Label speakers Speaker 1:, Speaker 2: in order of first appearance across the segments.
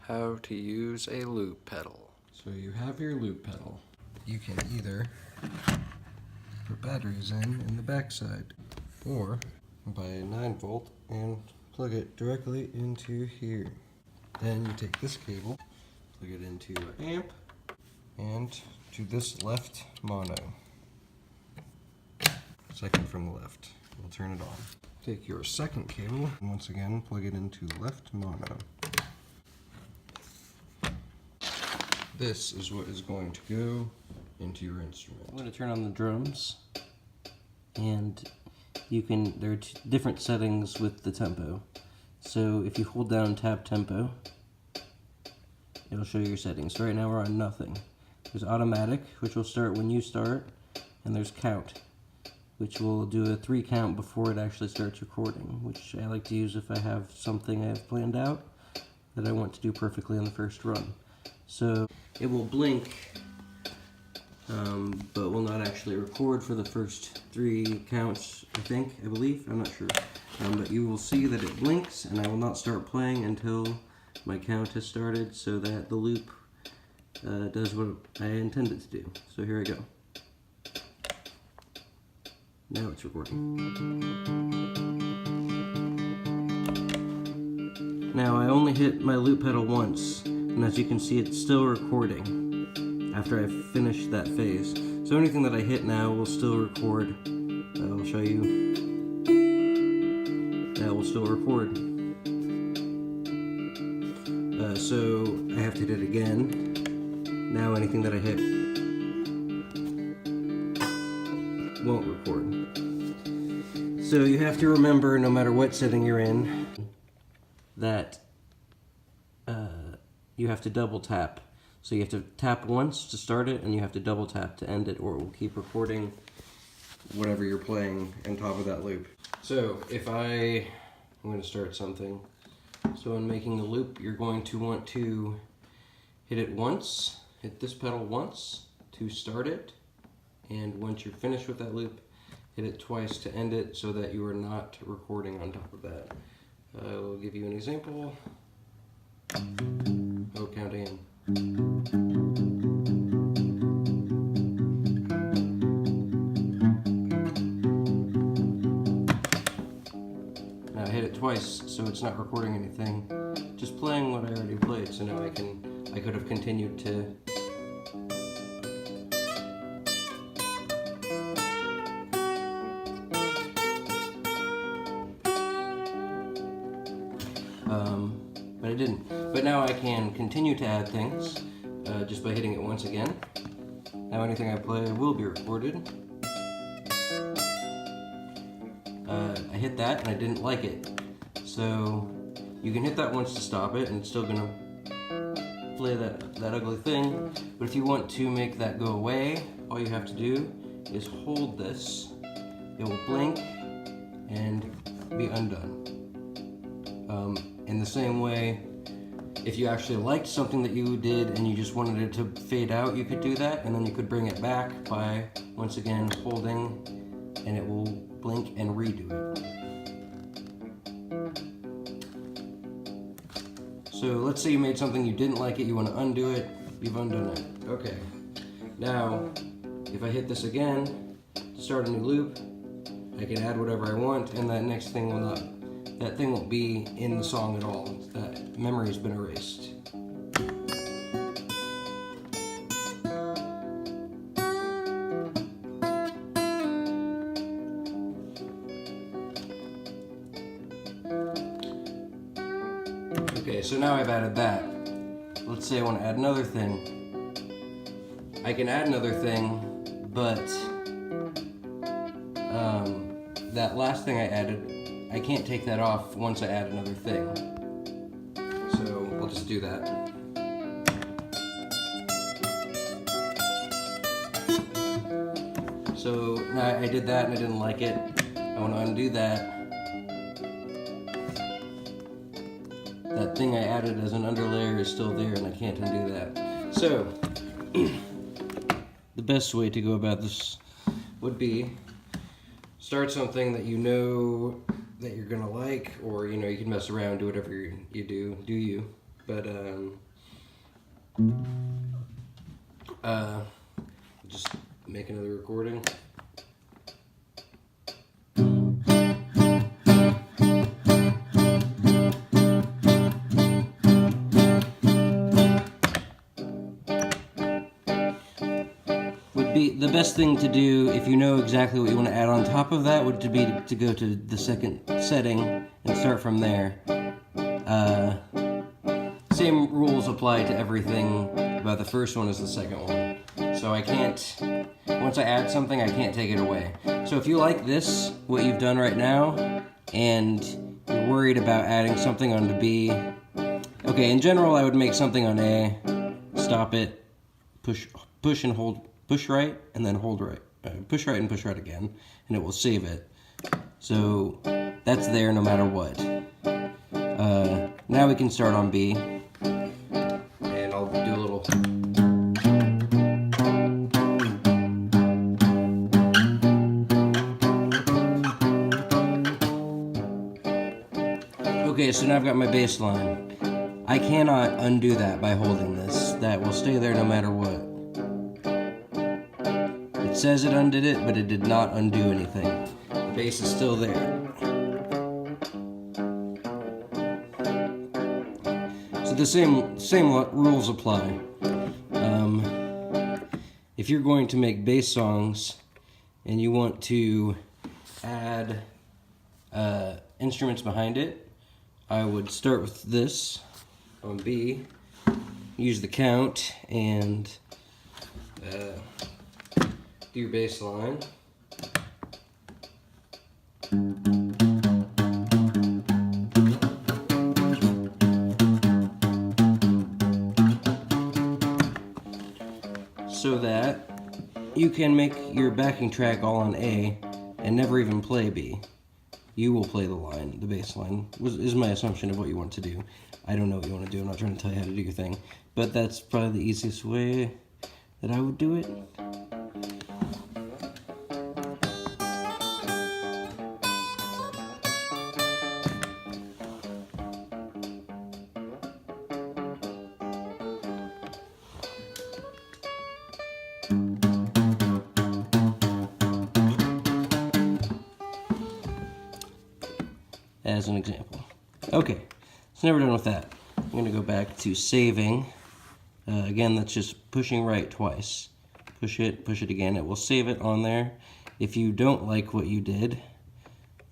Speaker 1: How to use a loop pedal. So you have your loop pedal. You can either put batteries in the backside, or buy a 9-volt and plug it directly into here. Then you take this cable, plug it into your amp, and to this left mono. Second from the left. We'll turn it on. Take your second cable, and once again plug it into left mono. This is what is going to go into your instrument.
Speaker 2: I'm going to turn on the drums, and there are different settings with the tempo. So if you hold down tab tempo, it'll show you your settings. So right now we're on nothing. There's automatic, which will start when you start, and there's count, which will do a 3 count before it actually starts recording, which I like to use if I have something I have planned out that I want to do perfectly on the first run. So it will blink, but will not actually record for the first 3 counts, I believe, I'm not sure. But you will see that it blinks, and I will not start playing until my count has started, so that the loop does what I intend it to do. So here I go. Now it's recording. Now I only hit my loop pedal once, and as you can see it's still recording after I've finished that phase. So anything that I hit now will still record. I'll show you. That will still record. So I have to hit it again. Now anything that I hit won't record. So you have to remember, no matter what setting you're in, that you have to double tap. So you have to tap once to start it, and you have to double tap to end it, or it will keep recording whatever you're playing on top of that loop. So if I'm going to start something. So in making the loop, you're going to want to hit it once, hit this pedal once to start it, and once you're finished with that loop, hit it twice to end it, so that you are not recording on top of that. I will give you an example. Oh, counting in. Now I hit it twice, so it's not recording anything. Just playing what I already played, so now I could have continued to but I didn't. But now I can continue to add things just by hitting it once again. Now anything I play will be recorded. I hit that and I didn't like it. So you can hit that once to stop it and it's still gonna play that ugly thing. But if you want to make that go away, all you have to do is hold this. It will blink and be undone. In the same way, if you actually liked something that you did and you just wanted it to fade out, you could do that, and then you could bring it back by, once again, holding, and it will blink and redo it. So let's say you made something, you didn't like it, you want to undo it, you've undone it. Okay. Now, if I hit this again, to start a new loop, I can add whatever I want, and that next thing will not. That thing won't be in the song at all. That memory has been erased. Okay, so now I've added that. Let's say I want to add another thing. I can add another thing, but that last thing I added, I can't take that off once I add another thing. So I'll just do that. So now I did that and I didn't like it. I want to undo that. That thing I added as an underlayer is still there and I can't undo that. So the best way to go about this would be start something that you know that you're gonna like, or you know, you can mess around, do whatever you do you. But just make another recording. The best thing to do, if you know exactly what you want to add on top of that, would be to go to the second setting and start from there. Same rules apply to everything about the first one as the second one. So I can't, once I add something, I can't take it away. So if you like this, what you've done right now, and you're worried about adding something onto B, okay, in general I would make something on A, stop it, push and hold, push right, and then hold right. Push right and push right again, and it will save it. So that's there no matter what. Now we can start on B, and I'll do a little. Okay, so now I've got my bass line. I cannot undo that by holding this. That will stay there no matter what. It says it undid it, but it did not undo anything. The bass is still there. So the same rules apply. If you're going to make bass songs and you want to add instruments behind it, I would start with this on B, use the count, and do your bass line. So that you can make your backing track all on A and never even play B. You will play the line, the bass line, is my assumption of what you want to do. I don't know what you want to do, I'm not trying to tell you how to do your thing, but that's probably the easiest way that I would do it. As an example. Okay, so now we're done with that. I'm going to go back to saving. Again, that's just pushing right twice. Push it again. It will save it on there. If you don't like what you did,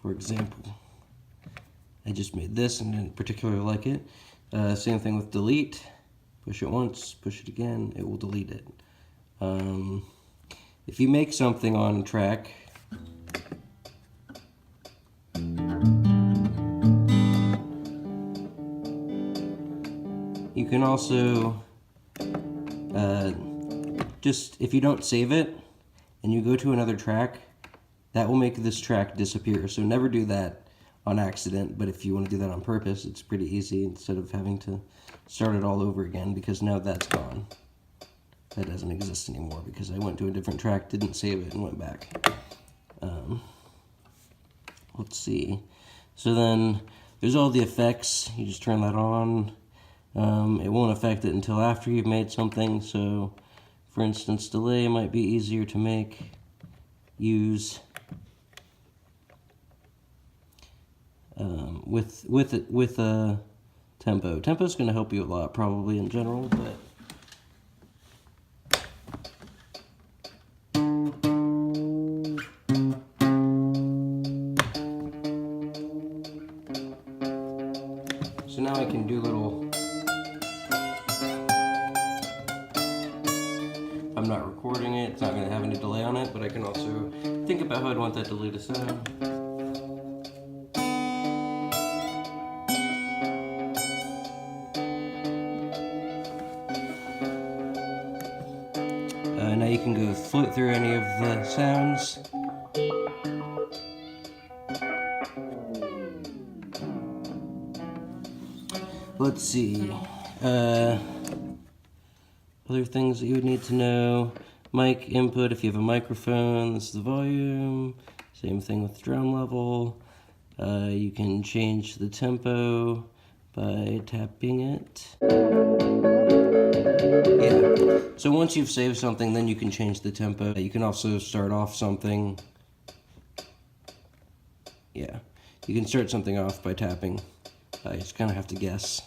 Speaker 2: for example, I just made this and didn't particularly like it. Same thing with delete. Push it once, push it again, it will delete it. If you make something on track, you can also, just if you don't save it and you go to another track, that will make this track disappear. So never do that on accident, but if you want to do that on purpose, it's pretty easy instead of having to start it all over again, because now that's gone. That doesn't exist anymore because I went to a different track, didn't save it, and went back. Let's see. So then there's all the effects. You just turn that on. It won't affect it until after you've made something. So, for instance, delay might be easier to use with a tempo. Tempo is going to help you a lot, probably in general, but. So now I can do little. I'm not recording it, it's not going to have any delay on it, but I can also think about how I'd want that delay to sound. Now you can go float through any of the sounds. Let's see. Other things that you would need to know. Mic input, if you have a microphone, this is the volume. Same thing with drum level. You can change the tempo by tapping it. Yeah, so once you've saved something, then you can change the tempo. You can also start off something. Yeah, you can start something off by tapping. You just kind of have to guess.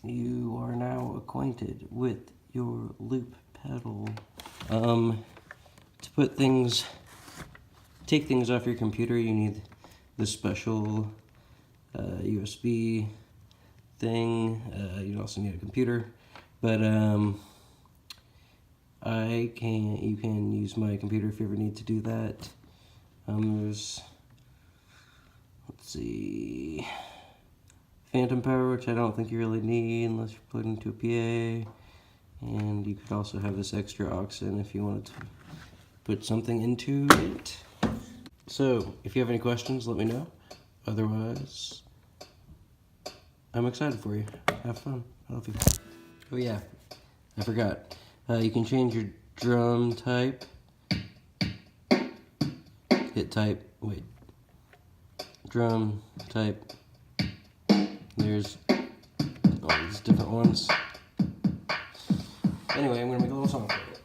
Speaker 2: You are now acquainted with your loop pedal. To put things, take things off your computer, you need this special USB thing. You also need a computer, but you can use my computer if you ever need to do that. There's, let's see, phantom power, which I don't think you really need unless you're plugged into a PA. And you could also have this extra aux in if you wanted to put something into it. So, if you have any questions, let me know. Otherwise, I'm excited for you. Have fun. I love you. Oh yeah, I forgot. You can change your drum type. Hit type, wait. Drum type. There's all these different ones. Anyway, I'm gonna make a little song for you.